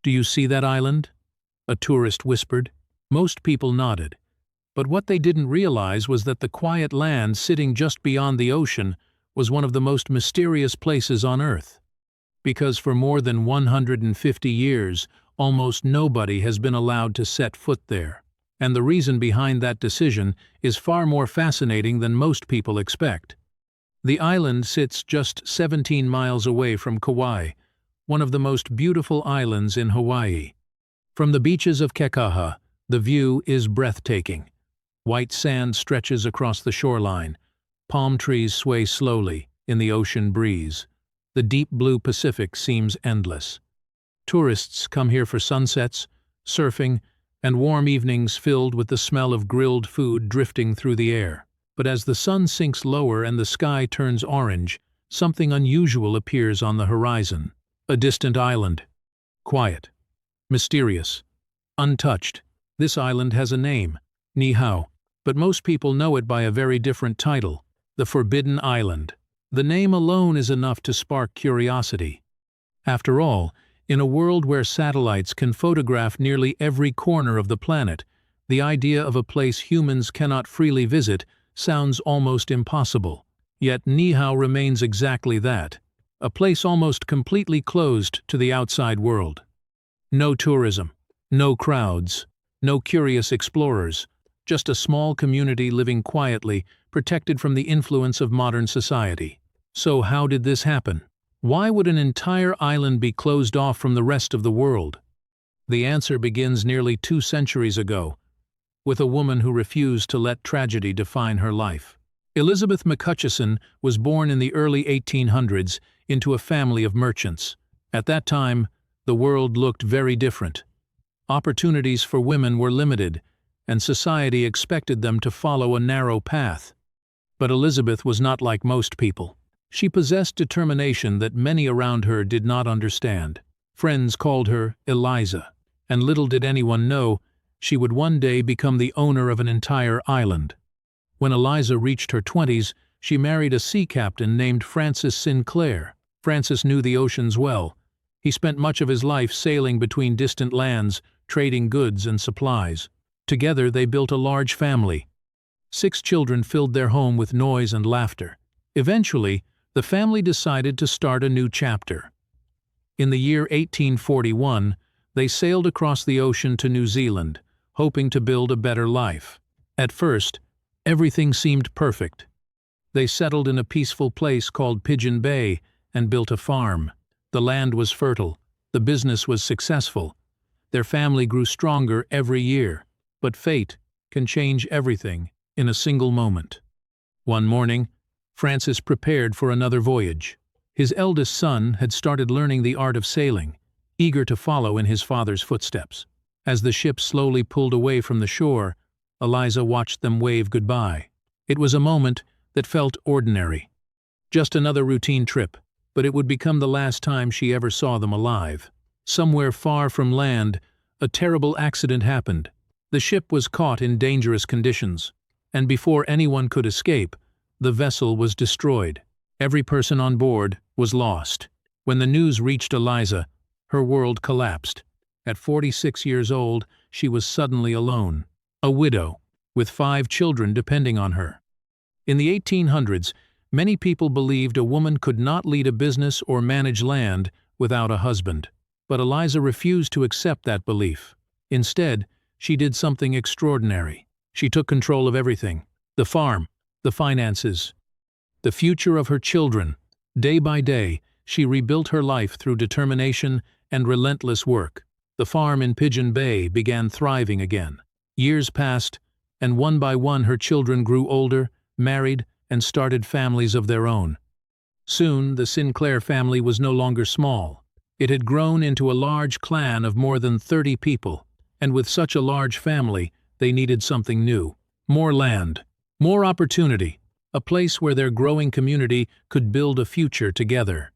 "Do you see that island?" a tourist whispered. Most people nodded. But what they didn't realize was that the quiet land sitting just beyond the ocean was one of the most mysterious places on Earth. Because for more than 150 years, almost nobody has been allowed to set foot there. And the reason behind that decision is far more fascinating than most people expect. The island sits just 17 miles away from Kauai, one of the most beautiful islands in Hawaii. From the beaches of Kekaha, the view is breathtaking. White sand stretches across the shoreline. Palm trees sway slowly in the ocean breeze. The deep blue Pacific seems endless. Tourists come here for sunsets, surfing, and warm evenings filled with the smell of grilled food drifting through the air. But as the sun sinks lower and the sky turns orange, something unusual appears on the horizon. A distant island. Quiet. Mysterious. Untouched. This island has a name, Niihau, but most people know it by a very different title, the Forbidden Island. The name alone is enough to spark curiosity. After all, in a world where satellites can photograph nearly every corner of the planet, the idea of a place humans cannot freely visit sounds almost impossible. Yet Niihau remains exactly that, a place almost completely closed to the outside world. No tourism, no crowds, no curious explorers, just a small community living quietly, protected from the influence of modern society. So how did this happen? Why would an entire island be closed off from the rest of the world? The answer begins nearly 2 centuries ago, with a woman who refused to let tragedy define her life. Elizabeth McCutcheon was born in the early 1800s into a family of merchants. At that time, the world looked very different. Opportunities for women were limited, and society expected them to follow a narrow path. But Elizabeth was not like most people. She possessed determination that many around her did not understand. Friends called her Eliza, and little did anyone know she would one day become the owner of an entire island. When Eliza reached her 20s, she married a sea captain named Francis Sinclair. Francis knew the oceans well. He spent much of his life sailing between distant lands, trading goods and supplies. Together they built a large family. 6 children filled their home with noise and laughter. Eventually, the family decided to start a new chapter. In the year 1841, they sailed across the ocean to New Zealand, hoping to build a better life. At first, everything seemed perfect. They settled in a peaceful place called Pigeon Bay and built a farm. The land was fertile. The business was successful. Their family grew stronger every year. But fate can change everything in a single moment. One morning, Francis prepared for another voyage. His eldest son had started learning the art of sailing, eager to follow in his father's footsteps. As the ship slowly pulled away from the shore, Eliza watched them wave goodbye. It was a moment that felt ordinary. Just another routine trip, but it would become the last time she ever saw them alive. Somewhere far from land, a terrible accident happened. The ship was caught in dangerous conditions, and before anyone could escape, the vessel was destroyed. Every person on board was lost. When the news reached Eliza, her world collapsed. At 46 years old, she was suddenly alone, a widow, with 5 children depending on her. In the 1800s, many people believed a woman could not lead a business or manage land without a husband. But Eliza refused to accept that belief. Instead, she did something extraordinary. She took control of everything: the farm, the finances, the future of her children. Day by day, she rebuilt her life through determination and relentless work. The farm in Pigeon Bay began thriving again. Years passed, and one by one her children grew older, married, and started families of their own. Soon, the Sinclair family was no longer small. It had grown into a large clan of more than 30 people. And with such a large family, they needed something new. More land, more opportunity, a place where their growing community could build a future together.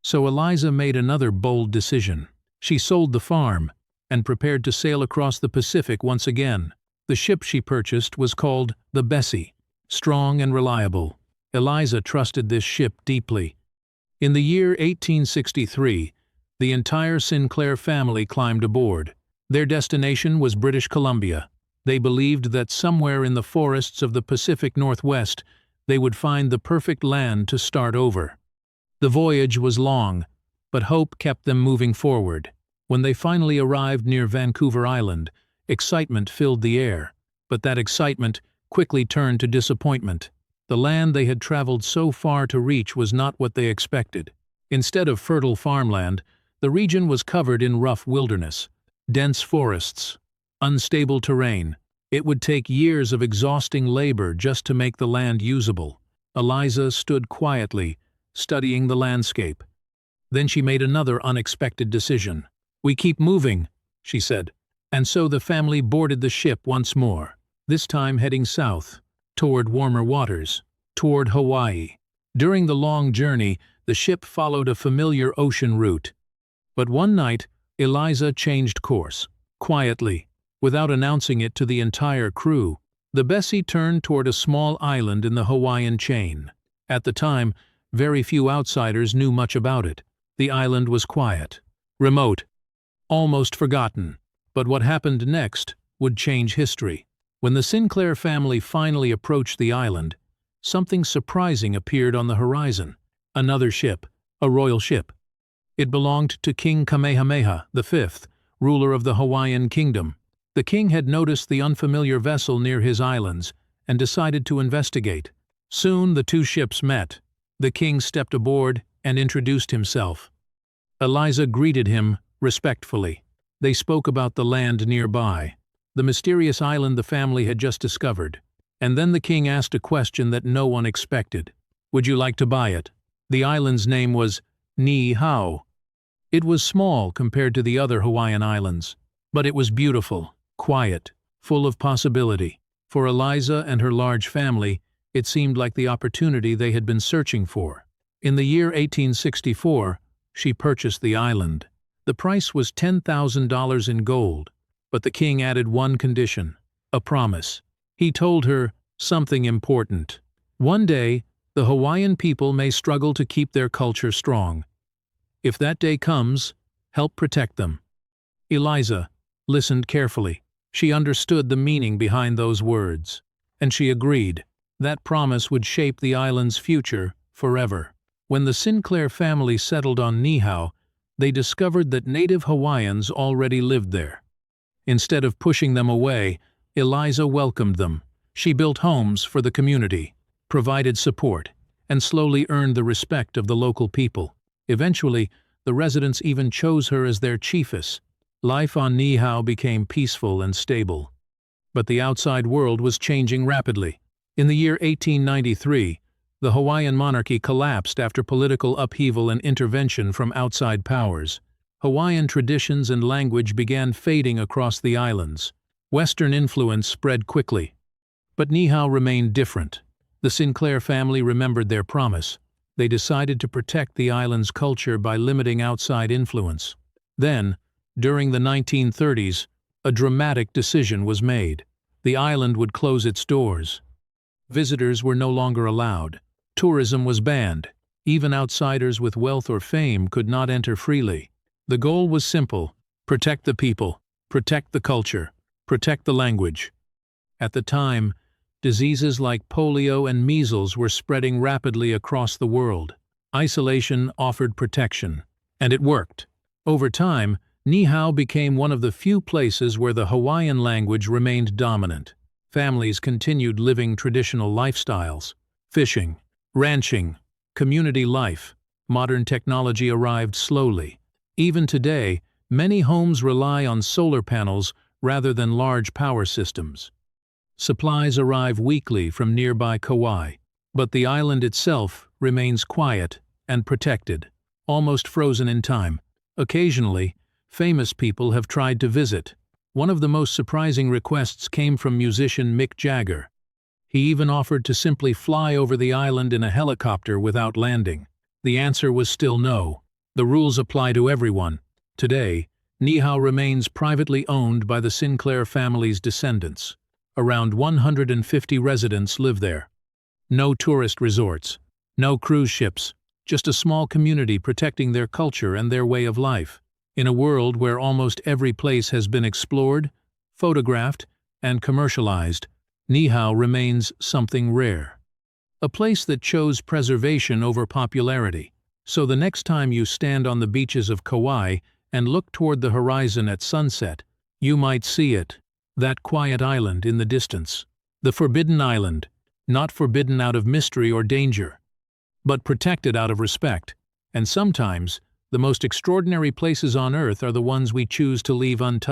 So Eliza made another bold decision. She sold the farm and prepared to sail across the Pacific once again. The ship she purchased was called the Bessie, strong and reliable. Eliza trusted this ship deeply. In the year 1863, The entire Sinclair family climbed aboard. Their destination was British Columbia. They believed that somewhere in the forests of the Pacific Northwest they would find the perfect land to start over. The voyage was long, but hope kept them moving forward. When they finally arrived near Vancouver Island, excitement filled the air, but that excitement quickly turned to disappointment. The land they had traveled so far to reach was not what they expected. Instead of fertile farmland, the region was covered in rough wilderness, dense forests, unstable terrain. It would take years of exhausting labor just to make the land usable. Eliza stood quietly, studying the landscape. Then she made another unexpected decision. "We keep moving," she said. And so the family boarded the ship once more, this time heading south, toward warmer waters, toward Hawaii. During the long journey, the ship followed a familiar ocean route. But one night, Eliza changed course. Quietly, without announcing it to the entire crew, the Bessie turned toward a small island in the Hawaiian chain. At the time, very few outsiders knew much about it. The island was quiet, remote, almost forgotten. But what happened next would change history. When the Sinclair family finally approached the island, something surprising appeared on the horizon. Another ship, a royal ship. It belonged to King Kamehameha V, ruler of the Hawaiian kingdom. The king had noticed the unfamiliar vessel near his islands and decided to investigate. Soon the two ships met. The king stepped aboard and introduced himself. Eliza greeted him respectfully. They spoke about the land nearby, the mysterious island the family had just discovered. And then the king asked a question that no one expected. "Would you like to buy it?" The island's name was Ni Hao. It was small compared to the other Hawaiian islands, but it was beautiful, quiet, full of possibility. For Eliza and her large family, it seemed like the opportunity they had been searching for. In the year 1864, she purchased the island. The price was $10,000 in gold, but the king added one condition, a promise. He told her something important. One day, the Hawaiian people may struggle to keep their culture strong. If that day comes, help protect them. Eliza listened carefully. She understood the meaning behind those words, and she agreed. That promise would shape the island's future forever. When the Sinclair family settled on Niihau, they discovered that native Hawaiians already lived there. Instead of pushing them away, Eliza welcomed them. She built homes for the community, provided support, and slowly earned the respect of the local people. Eventually, the residents even chose her as their chiefess. Life on Niihau became peaceful and stable. But the outside world was changing rapidly. In the year 1893, the Hawaiian monarchy collapsed after political upheaval and intervention from outside powers. Hawaiian traditions and language began fading across the islands. Western influence spread quickly. But Niihau remained different. The Sinclair family remembered their promise. They decided to protect the island's culture by limiting outside influence. Then, during the 1930s, a dramatic decision was made. The island would close its doors. Visitors were no longer allowed. Tourism was banned. Even outsiders with wealth or fame could not enter freely. The goal was simple: protect the people, protect the culture, protect the language. At the time, diseases like polio and measles were spreading rapidly across the world. Isolation offered protection, and it worked. Over time, Niihau became one of the few places where the Hawaiian language remained dominant. Families continued living traditional lifestyles: fishing, ranching, community life. Modern technology arrived slowly. Even today, many homes rely on solar panels rather than large power systems. Supplies arrive weekly from nearby Kauai, but the island itself remains quiet and protected, almost frozen in time. Occasionally, famous people have tried to visit. One of the most surprising requests came from musician Mick Jagger. He even offered to simply fly over the island in a helicopter without landing. The answer was still no. The rules apply to everyone. Today, Niihau remains privately owned by the Sinclair family's descendants. Around 150 residents live there. No tourist resorts, no cruise ships, just a small community protecting their culture and their way of life. In a world where almost every place has been explored, photographed, and commercialized, Niihau remains something rare. A place that chose preservation over popularity. So the next time you stand on the beaches of Kauai and look toward the horizon at sunset, you might see it, that quiet island in the distance. The forbidden island, not forbidden out of mystery or danger, but protected out of respect. And sometimes, the most extraordinary places on Earth are the ones we choose to leave untouched.